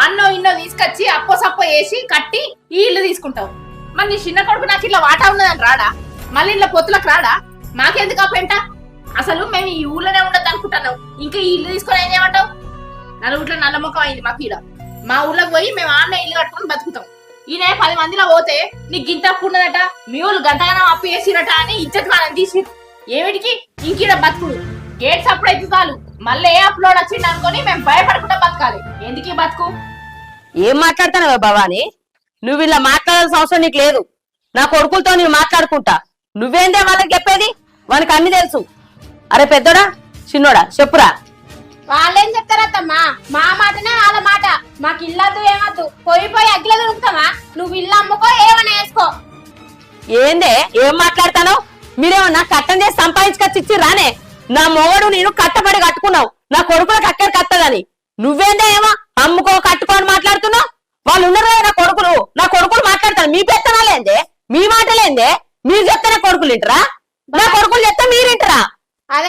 ఆన్నో ఇన్నో తీసుకొచ్చి అప్పో సప్పో వేసి కట్టి ఈ ఇల్లు తీసుకుంటావు. మరి నీ చిన్న కొడుకు నాకు ఇట్లా వాటా ఉన్నదని రాడా? మళ్ళీ ఇంట్లో పొత్తులకు రాడా? మాకెందుకు ఆ పెంట? అసలు మేము ఈ ఊళ్ళోనే ఉండదు అనుకుంటున్నావు, ఇంకా ఈ ఇల్లు తీసుకొని ఏం చేయమంటావు? నలుగురిలో నల్లముఖం అయింది మాకు ఈడ. మా ఊళ్ళోకి పోయి మేము ఆన్న ఇల్లు కట్టుకొని బతుకుతాం. ఈయన 10 మందిలో పోతే నీకు గింత అప్పు ఉన్నదట, మీ ఊళ్ళు గంటగానం అప్పు వేసిరట అని ఇజ్జత్ మనం తీసి ఏమిటికి ఇంకీడ బతుకుడు. గేట్స్ అప్పుడైతే చాలు మళ్ళీ ఏ అప్లోడ్ వచ్చింది అనుకొని మేము భయపడకుండా బతకాలి. ఎందుకు ఈ బతుకు? ఏం మాట్లాడతానవే భవాని? నువ్వు ఇలా మాట్లాడాల్సిన అవసరం నీకు లేదు. నా కొడుకులతో నేను మాట్లాడుకుంటా. నువ్వేందే వాళ్ళకి చెప్పేది? వానికి అన్ని తెలుసు. అరే పెద్దోడా చిన్నోడా చెప్పురా. వాళ్ళేం చెప్తారత్తమ్మా? మా మాటనే వాళ్ళ మాట. మాకు ఇల్లద్దు ఏమద్దు, పోయి అగ్గిలో దొరుకుతామా? నువ్వు ఇల్లు అమ్ముకో, ఏమన్నా వేసుకో. ఏందే ఏం మాట్లాడతాను? మీరేమన్నా కట్టం చేసి సంపాదించుకొచ్చి ఇచ్చి రానే? నా మొగడు నేను కట్టబడి కట్టుకున్నావు, నా కొడుకులకు అక్కడ కట్టదని. నువ్వేందే ఏమో అమ్ముకో కట్టుకో అని మాట్లాడుతున్నావు? వాళ్ళు ఉన్నారు కదా నా కొడుకులు మాట్లాడతాను. మీ పెత్తనాలేందే, మీ మాటలేందే? మీరు చెప్తే నా కొడుకులు వింటరా? నా కొడుకులు చెప్తే మీరు వింటరా?